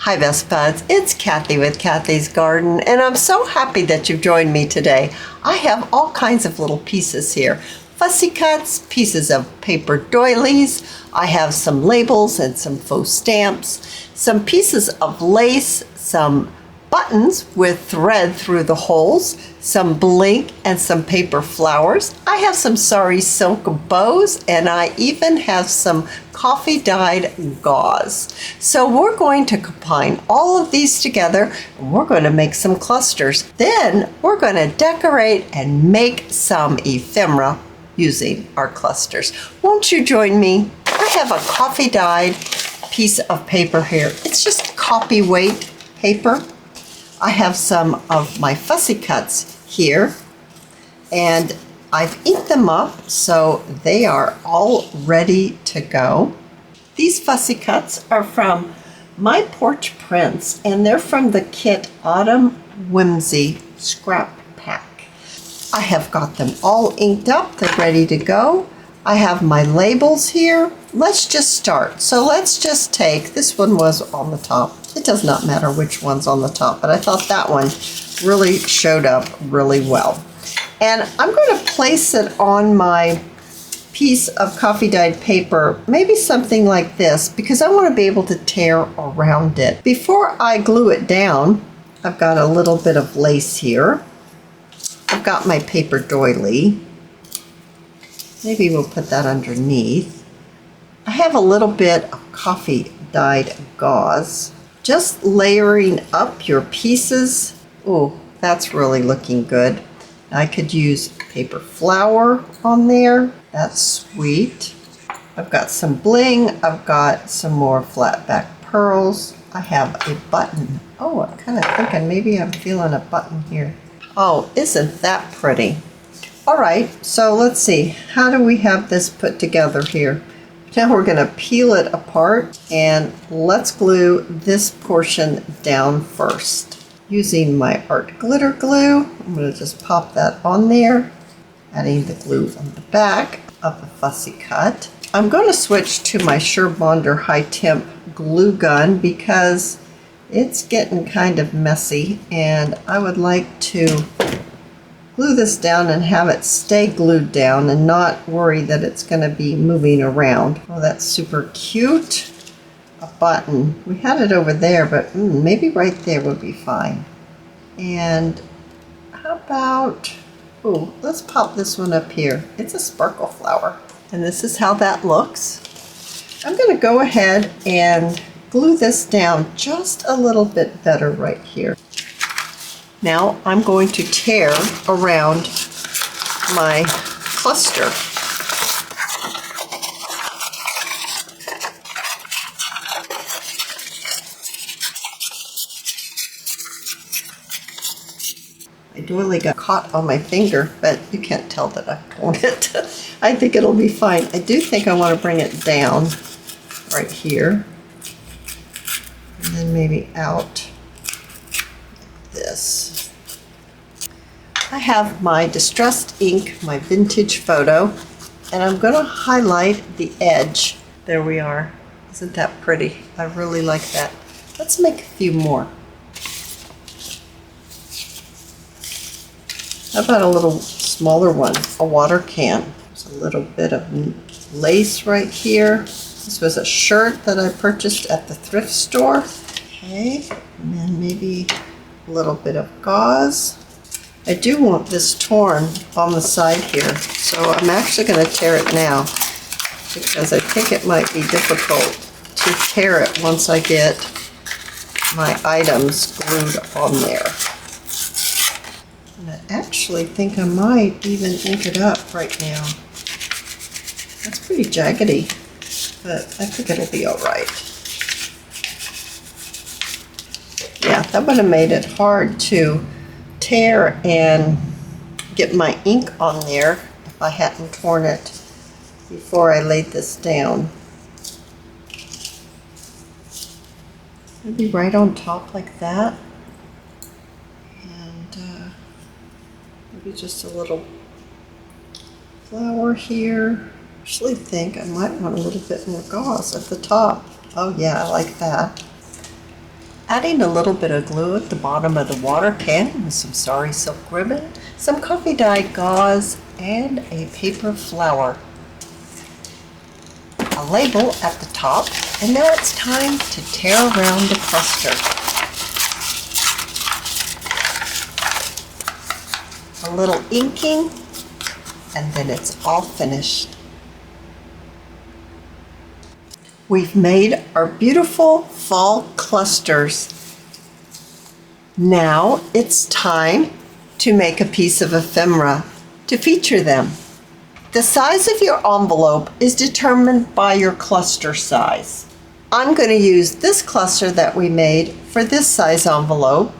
Hi Best Buds, it's Cathy with Cathy's Garden, and I'm so happy that you've joined me today. I have all kinds of little pieces here. Fussy cuts, pieces of paper doilies, I have some labels and some faux stamps, some pieces of lace, some buttons with thread through the holes, some bling and some paper flowers. I have some Sari silk bows, and I even have some coffee dyed gauze. So we're going to combine all of these together and we're going to make some clusters. Then we're going to decorate and make some ephemera using our clusters. Won't you join me? I have a coffee dyed piece of paper here. It's just copy weight paper. I have some of my fussy cuts here, and I've inked them up so they are all ready to go. These fussy cuts are from my Porch prints, and they're from the kit Autumn Whimsy Scrap Pack. I have got them all inked up, they're ready to go. I have my labels here. Let's just start. So let's just take, this one was on the top. It does not matter which one's on the top, but I thought that one really showed up really well. And I'm going to place it on my piece of coffee dyed paper, maybe something like this, because I want to be able to tear around it. Before I glue it down, I've got a little bit of lace here. I've got my paper doily. Maybe we'll put that underneath. I have a little bit of coffee dyed gauze. Just layering up your pieces. Oh, that's really looking good. I could use paper flower on there. That's sweet. I've got some bling. I've got some more flat back pearls. I have a button. Oh, I'm kind of thinking maybe I'm feeling a button here. Oh, isn't that pretty? All right, so let's see. How do we have this put together here? Now we're going to peel it apart, and let's glue this portion down first. Using my art glitter glue, I'm going to just pop that on there, adding the glue on the back of the fussy cut. I'm going to switch to my Bonder high temp glue gun because it's getting kind of messy, and I would like to glue this down and have it stay glued down and not worry that it's going to be moving around. Oh, that's super cute. A button. We had it over there, but maybe right there would be fine. And how about, oh, let's pop this one up here. It's a sparkle flower. And this is how that looks. I'm going to go ahead and glue this down just a little bit better right here. Now I'm going to tear around my cluster. My doily got caught on my finger, but you can't tell that I pulled it. I think it'll be fine. I do think I want to bring it down right here, and then maybe out. This. I have my distressed ink, my vintage photo, and I'm going to highlight the edge. There we are. Isn't that pretty? I really like that. Let's make a few more. How about a little smaller one, a water can? There's a little bit of lace right here. This was a shirt that I purchased at the thrift store. Okay, and then maybe a little bit of gauze. I do want this torn on the side here, so I'm actually going to tear it now because I think it might be difficult to tear it once I get my items glued on there. And I actually think I might even ink it up right now. That's pretty jaggedy, but I think it'll be all right. Yeah, that would have made it hard to tear and get my ink on there if I hadn't torn it before I laid this down. Maybe right on top like that. And maybe just a little flower here. I actually think I might want a little bit more gauze at the top. Oh yeah, I like that. Adding a little bit of glue at the bottom of the water can with some Sari silk ribbon, some coffee dyed gauze, and a paper flower. A label at the top, and now it's time to tear around the cluster. A little inking, and then it's all finished. We've made our beautiful fall clusters. Now it's time to make a piece of ephemera to feature them. The size of your envelope is determined by your cluster size. I'm going to use this cluster that we made for this size envelope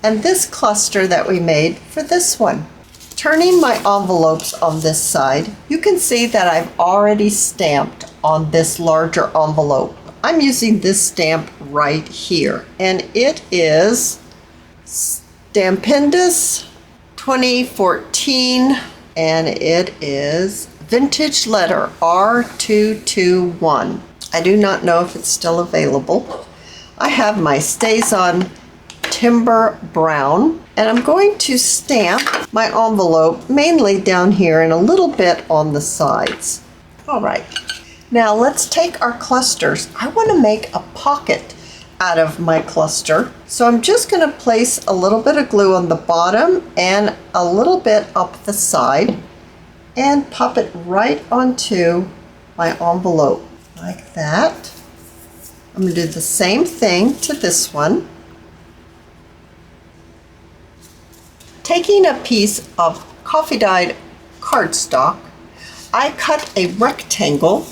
and this cluster that we made for this one. Turning my envelopes on this side, you can see that I've already stamped on this larger envelope. I'm using this stamp right here, and it is Stampendous 2014, and it is vintage letter R221. I do not know if it's still available. I have my StazOn Timber Brown, and I'm going to stamp my envelope mainly down here and a little bit on the sides. All right, now let's take our clusters. I want to make a pocket out of my cluster, so I'm just going to place a little bit of glue on the bottom and a little bit up the side and pop it right onto my envelope like that. I'm going to do the same thing to this one. Taking a piece of coffee dyed cardstock, I cut a rectangle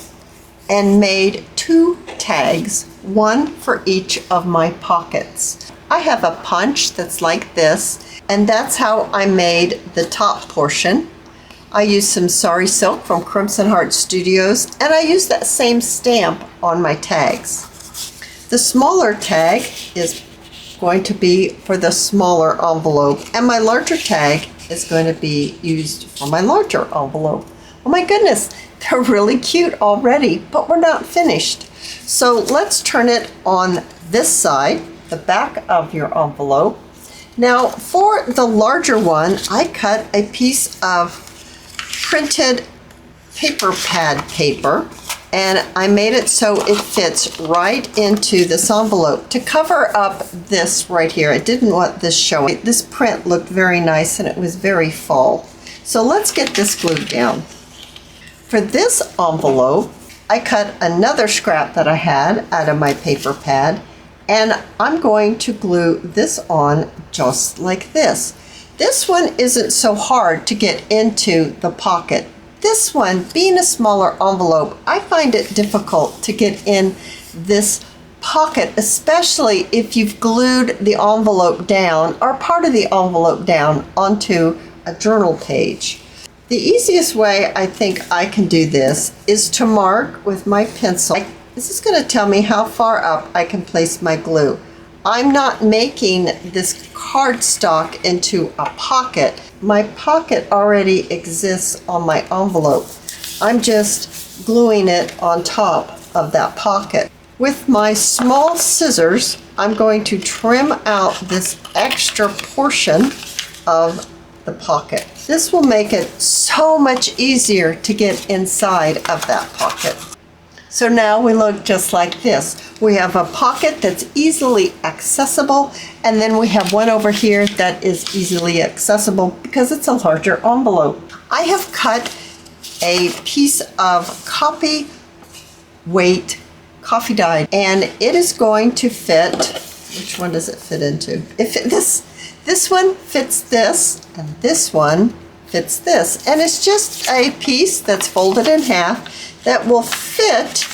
and made 2 tags, one for each of my pockets. I have a punch that's like this, and that's how I made the top portion. I used some Sari silk from Crimson Heart Studios, and I used that same stamp on my tags. The smaller tag is going to be for the smaller envelope, and my larger tag is going to be used for my larger envelope. Oh my goodness, they're really cute already, but we're not finished. So let's turn it on this side, the back of your envelope. Now for the larger one, I cut a piece of printed paper pad paper, and I made it so it fits right into this envelope to cover up this right here. I didn't want this showing. This print looked very nice and it was very fall. So let's get this glued down. For this envelope, I cut another scrap that I had out of my paper pad, and I'm going to glue this on just like this. This one isn't so hard to get into the pocket. This one, being a smaller envelope, I find it difficult to get in this pocket, especially if you've glued the envelope down or part of the envelope down onto a journal page. The easiest way I think I can do this is to mark with my pencil. This is going to tell me how far up I can place my glue. I'm not making this cardstock into a pocket. My pocket already exists on my envelope. I'm just gluing it on top of that pocket. With my small scissors, I'm going to trim out this extra portion of the pocket. This will make it so much easier to get inside of that pocket. So now we look just like this. We have a pocket that's easily accessible, and then we have one over here that is easily accessible because it's a larger envelope. I have cut a piece of copy weight coffee dye, and it is going to fit, which one does it fit into? This one fits this, and this one fits this. And it's just a piece that's folded in half that will fit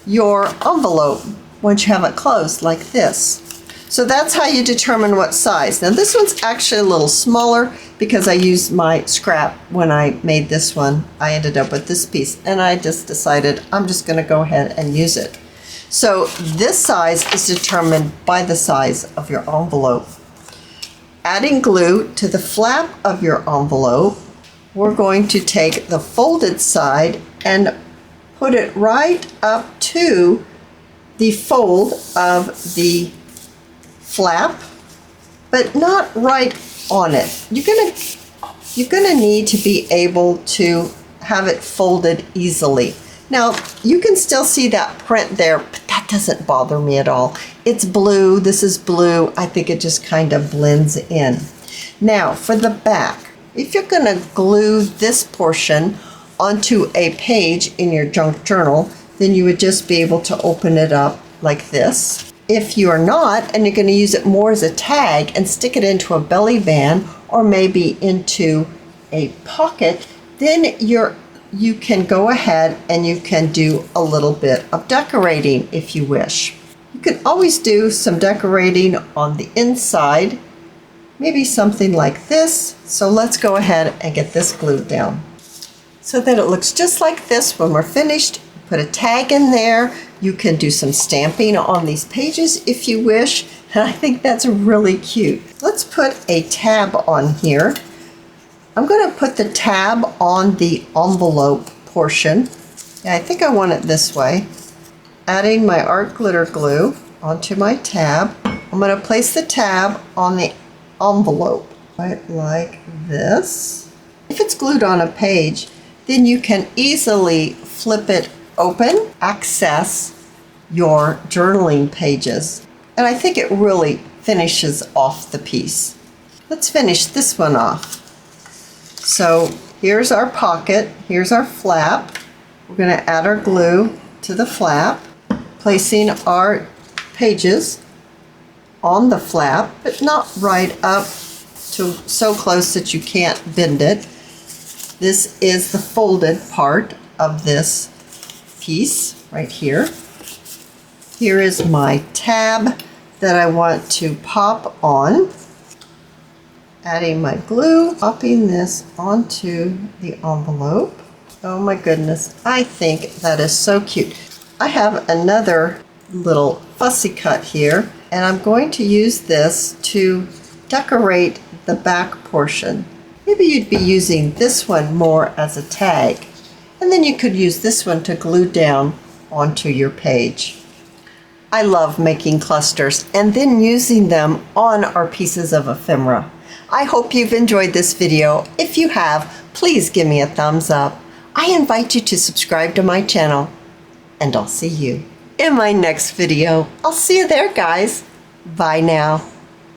your envelope once you have it closed like this. So that's how you determine what size. Now this one's actually a little smaller because I used my scrap when I made this one. I ended up with this piece, and I just decided I'm just going to go ahead and use it. So this size is determined by the size of your envelope. Adding glue to the flap of your envelope, we're going to take the folded side and put it right up to the fold of the flap, but not right on it. You're gonna need to be able to have it folded easily. Now, you can still see that print there, but that doesn't bother me at all. It's blue, this is blue. I think it just kind of blends in. Now, for the back, if you're gonna glue this portion onto a page in your junk journal, then you would just be able to open it up like this. If you are not, and you're gonna use it more as a tag and stick it into a belly band or maybe into a pocket, then you can go ahead and you can do a little bit of decorating if you wish. You can always do some decorating on the inside, maybe something like this. So let's go ahead and get this glued down so that it looks just like this when we're finished. Put a tag in there. You can do some stamping on these pages if you wish, and I think that's really cute. Let's put a tab on here. I'm going to put the tab on the envelope portion. Yeah, I think I want it this way. Adding my art glitter glue onto my tab. I'm going to place the tab on the envelope, right like this. If it's glued on a page, then you can easily flip it open, access your journaling pages. And I think it really finishes off the piece. Let's finish this one off. So here's our pocket, here's our flap. We're going to add our glue to the flap, placing our pages on the flap, but not right up to so close that you can't bend it. This is the folded part of this piece right here. Here is my tab that I want to pop on. Adding my glue, popping this onto the envelope. Oh my goodness, I think that is so cute. I have another little fussy cut here, and I'm going to use this to decorate the back portion. Maybe you'd be using this one more as a tag, and then you could use this one to glue down onto your page. I love making clusters and then using them on our pieces of ephemera. I hope you've enjoyed this video. If you have, please give me a thumbs up. I invite you to subscribe to my channel, and I'll see you in my next video. I'll see you there, guys. Bye now.